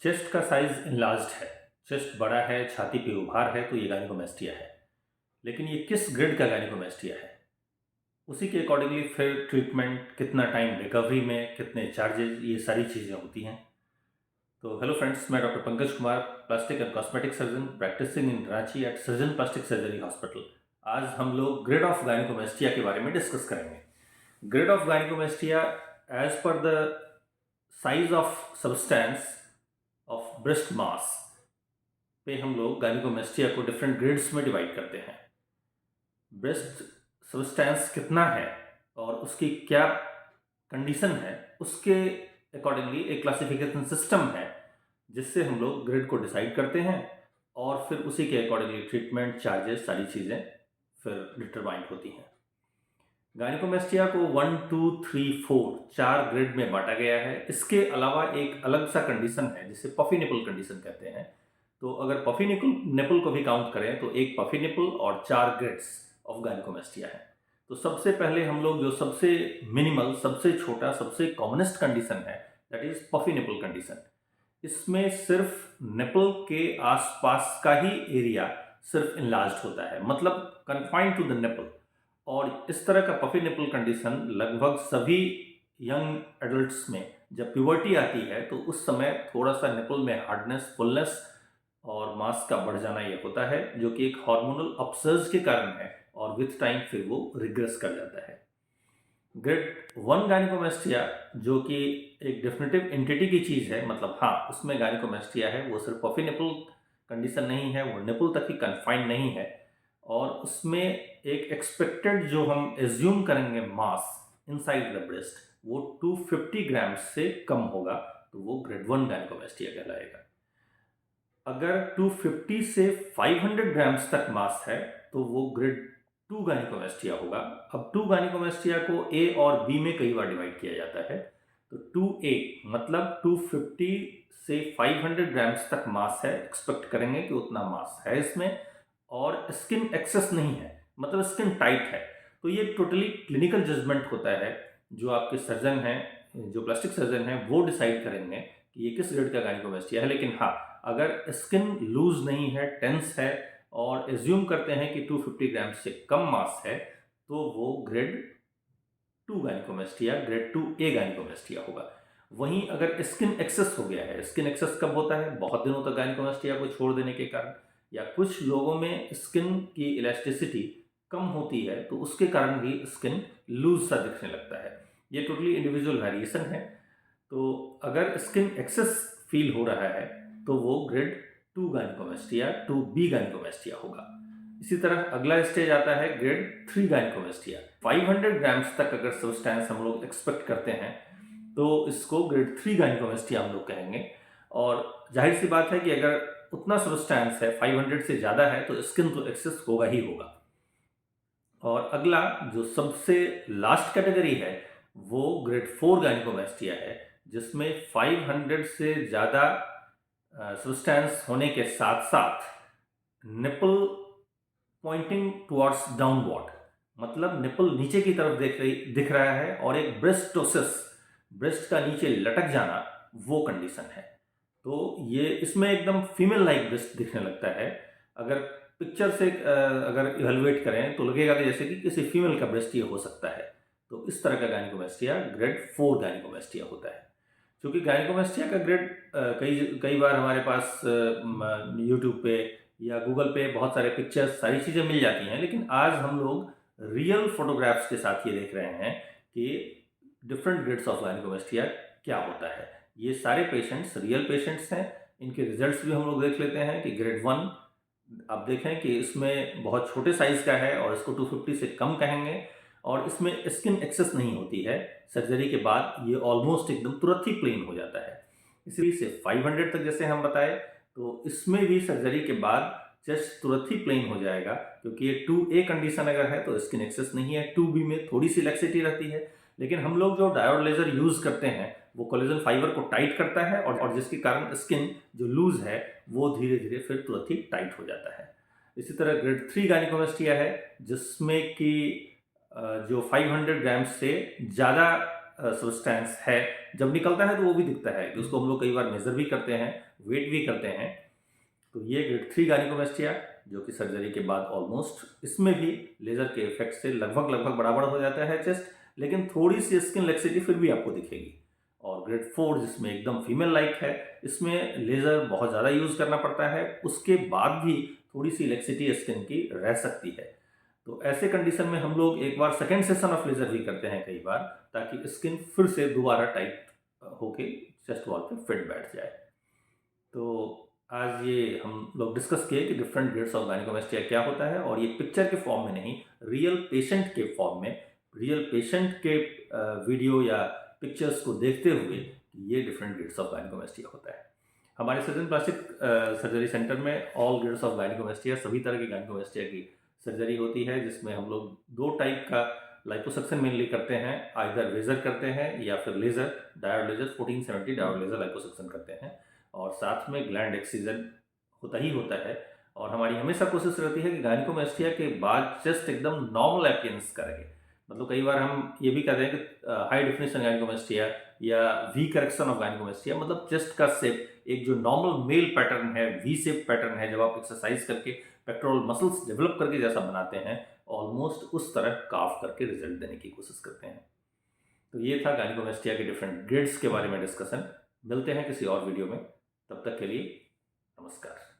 Chest का size enlarged है, chest बड़ा है, छाती पे उभार है, तो ये गायनेकोमेस्टिया है। लेकिन ये किस ग्रेड का गायनेकोमेस्टिया है? उसी के अकॉर्डिंगली फिर ट्रीटमेंट, कितना टाइम रिकवरी में, कितने चार्जेज, ये सारी चीज़ें होती हैं। तो हेलो फ्रेंड्स, मैं doctor Pankaj Kumar, plastic and cosmetic surgeon practising in Ranchi at surgeon plastic surgery hospital. आज हम लोग ग्रेड ऑफ गायनेकोमेस्टिया के बारे में डिस्कस करेंगे। Grade of gynaecomastia as per the size of substance of breast mass पे हम लोग गायनेकोमेस्टिया को डिफरेंट ग्रेड्स में डिवाइड करते हैं। ब्रेस्ट सब्सटेंस कितना है और उसकी क्या कंडीशन है, उसके अकॉर्डिंगली एक क्लासिफिकेशन सिस्टम है जिससे हम लोग ग्रेड को डिसाइड करते हैं और फिर उसी के अकॉर्डिंगली ट्रीटमेंट, चार्जेस, सारी चीज़ें फिर डिटरमाइंड होती हैं। गायनेकोमेस्टिया को 1, 2, 3, 4 4 ग्रेड में बांटा गया है। इसके अलावा एक अलग सा कंडीशन है जिसे पफी निपल कंडीशन कहते हैं। तो अगर पफी निपल को भी काउंट करें तो एक पफी निपल और 4 ग्रेड्स ऑफ गायनेकोमेस्टिया है। तो सबसे पहले हम लोग जो सबसे मिनिमल, सबसे छोटा, सबसे कॉमनेस्ट कंडीशन है, that is puffy nipple condition. इसमें सिर्फ निपल के आसपास का ही एरिया सिर्फ इनलार्ज्ड होता है, मतलब कन्फाइंड टू द निपल। और इस तरह का पफी निपल कंडीशन लगभग सभी यंग एडल्ट्स में जब प्यूबर्टी आती है तो उस समय थोड़ा सा निपल में हार्डनेस, फुलनेस और मास का बढ़ जाना ये होता है, जो कि एक हार्मोनल अपसर्ज के कारण है और विथ टाइम फिर वो रिग्रेस कर जाता है। ग्रेड 1 गायनेकोमेस्टिया, जो कि एक डेफिनेटिव एंटिटी की चीज़ है, मतलब हाँ उसमें गायनेकोमेस्टिया है, वो सिर्फ पफी निपल कंडीशन नहीं है, वो निपल तक ही कन्फाइंड नहीं है और उसमें एक एक्सपेक्टेड जो हम एज्यूम करेंगे मास इनसाइड द ब्रेस्ट वो 250 ग्राम से कम होगा, तो वो ग्रेड 1 गायनेकोमेस्टिया कहलाएगा। अगर 250 से 500 ग्राम्स तक मास है तो वो ग्रेड 2 गायनेकोमेस्टिया होगा। अब 2 गायनेकोमेस्टिया को ए और बी में कई बार डिवाइड किया जाता है। तो 2A मतलब 250 से 500 ग्राम्स तक मास है, एक्सपेक्ट करेंगे कि उतना मास है इसमें, और स्किन एक्सेस नहीं है, मतलब स्किन टाइट है। तो ये टोटली क्लिनिकल जजमेंट होता है, जो आपके सर्जन हैं, जो प्लास्टिक सर्जन हैं, वो डिसाइड करेंगे कि ये किस ग्रेड का गायनेकोमेस्टिया है। लेकिन हाँ, अगर स्किन लूज नहीं है, टेंस है और एज्यूम करते हैं कि 250 ग्राम से कम मास है, तो वो grade 2 gynaecomastia, grade 2A gynaecomastia होगा। वहीं अगर स्किन एक्सेस हो गया है, स्किन एक्सेस कब होता है? बहुत दिनों तक गायनेकोमेस्टिया को छोड़ देने के कारण, या कुछ लोगों में स्किन की इलास्टिसिटी कम होती है तो उसके कारण भी स्किन लूज सा दिखने लगता है। ये टोटली इंडिविजुअल वेरिएशन है। तो अगर स्किन एक्सेस फील हो रहा है तो वो ग्रेड 2 गायनेकोमेस्टिया, 2B गायनेकोमेस्टिया होगा। इसी तरह अगला स्टेज आता है ग्रेड 3 गायनेकोमेस्टिया। 500 ग्राम्स तक अगर सब्सटेंस हम लोग एक्सपेक्ट करते हैं तो इसको ग्रेड 3 गायनेकोमेस्टिया हम लोग कहेंगे। और जाहिर सी बात है कि अगर उतना सब्सटेंस है, 500 से ज़्यादा है, तो स्किन तो एक्सेस होगा ही होगा। और अगला जो सबसे लास्ट कैटेगरी है वो ग्रेड 4 गायनेकोमेस्टिया है, जिसमें 500 से ज़्यादा सब्सटेंस होने के साथ साथ निपल पॉइंटिंग टुवर्ड्स डाउनवर्ड, मतलब निपल नीचे की तरफ दिख रहा है और एक ब्रेस्टोसिस, ब्रेस्ट का नीचे लटक जाना, वो कंडीशन है। तो ये इसमें एकदम फीमेल लाइक ब्रेस्ट दिखने लगता है। अगर पिक्चर से अगर इवेलुएट करें तो लगेगा कि जैसे कि किसी फीमेल का ब्रेस्ट ये हो सकता है। तो इस तरह का गायनेकोमेस्टिया ग्रेड 4 गायनेकोमेस्टिया होता है। क्योंकि गायनेकोमेस्टिया का ग्रेड कई कई बार हमारे पास यूट्यूब पे या गूगल पे बहुत सारे पिक्चर्स, सारी चीज़ें मिल जाती हैं, लेकिन आज हम लोग रियल फोटोग्राफ्स के साथ ये देख रहे हैं कि डिफरेंट ग्रेड्स ऑफ गायनेकोमेस्टिया क्या होता है। ये सारे पेशेंट्स रियल पेशेंट्स हैं, इनके रिजल्ट्स भी हम लोग देख लेते हैं कि ग्रेड 1 आप देखें कि इसमें बहुत छोटे साइज़ का है और इसको 250 से कम कहेंगे, और इसमें स्किन एक्सेस नहीं होती है। सर्जरी के बाद ये ऑलमोस्ट एकदम तुरंत ही प्लेन हो जाता है। इसी से 500 तक जैसे हम बताए, तो इसमें भी सर्जरी के बाद चेस्ट तुरंत ही प्लेन हो जाएगा, क्योंकि ये 2A कंडीशन अगर है तो स्किन एक्सेस नहीं है। 2B में थोड़ी सी लैक्सिटी रहती है, लेकिन हम लोग जो डायोड लेजर यूज़ करते हैं वो कोलेजन फाइबर को टाइट करता है और जिसके कारण स्किन जो लूज है वो धीरे धीरे फिर तुरंत ही टाइट हो जाता है। इसी तरह ग्रेड 3 गायनेकोमेस्टिया है, जिसमें कि जो 500 ग्राम से ज़्यादा सब्सटेंस है, जब निकलता है तो वो भी दिखता है कि उसको हम लोग कई बार मेजर भी करते हैं, वेट भी करते हैं। तो ये ग्रेड 3 गायनिकोमेस्टिया जो कि सर्जरी के बाद ऑलमोस्ट इसमें भी लेज़र के इफेक्ट से लगभग लगभग बराबर हो जाता है चेस्ट, लेकिन थोड़ी सी स्किन लेक्सिटी फिर भी आपको दिखेगी। और ग्रेड 4 जिसमें एकदम फीमेल लाइक है, इसमें लेज़र बहुत ज़्यादा यूज़ करना पड़ता है, उसके बाद भी थोड़ी सी लेक्सिटी स्किन की रह सकती है। तो ऐसे कंडीशन में हम लोग एक बार सेकेंड सेशन ऑफ लेज़र भी करते हैं कई बार, ताकि स्किन फिर से दोबारा टाइट होके चेस्ट वॉल पे फिट बैठ जाए। तो आज ये हम लोग डिस्कस किए कि डिफरेंट ग्रेड्स ऑफ गायनिकोमेस्टिया क्या होता है, और ये पिक्चर के फॉर्म में नहीं, रियल पेशेंट के फॉर्म में, रियल पेशेंट के वीडियो या पिक्चर्स को देखते हुए ये डिफरेंट ग्रेड्स ऑफ गायनिकोमेस्टिया होता है। हमारे सर्जन प्लास्टिक सर्जरी सेंटर में ऑल ग्रेड्स ऑफ गायनिकोमेस्टिया, सभी तरह की गायनिकोमेस्टिया की सर्जरी होती है, जिसमें हम लोग 2 टाइप का लाइपोसक्शन मेनली करते हैं, आइदर लेजर करते हैं या फिर laser diode laser 1470 diode laser liposuction करते हैं, और साथ में ग्लैंड एक्सीजन होता ही होता है। और हमारी हमेशा कोशिश रहती है कि गायनिकोमेस्टिया के बाद चेस्ट एकदम नॉर्मल अपीयरेंस करेंगे। मतलब कई बार हम ये भी कहते हैं कि हाई डेफिनेशन गायनिकोमेस्टिया या वी करेक्शन ऑफ गायनिकोमेस्टिया, मतलब चेस्ट का शेप एक जो नॉर्मल मेल पैटर्न है, वी शेप पैटर्न है, जब आप एक्सरसाइज करके पेक्टोरल मसल्स डेवलप करके जैसा बनाते हैं, ऑलमोस्ट उस तरह काफ करके रिजल्ट देने की कोशिश करते हैं। तो ये था गायनिकोमेस्टिया के डिफरेंट ग्रेड्स के बारे में डिस्कशन। मिलते हैं किसी और वीडियो में, तब तक के लिए नमस्कार।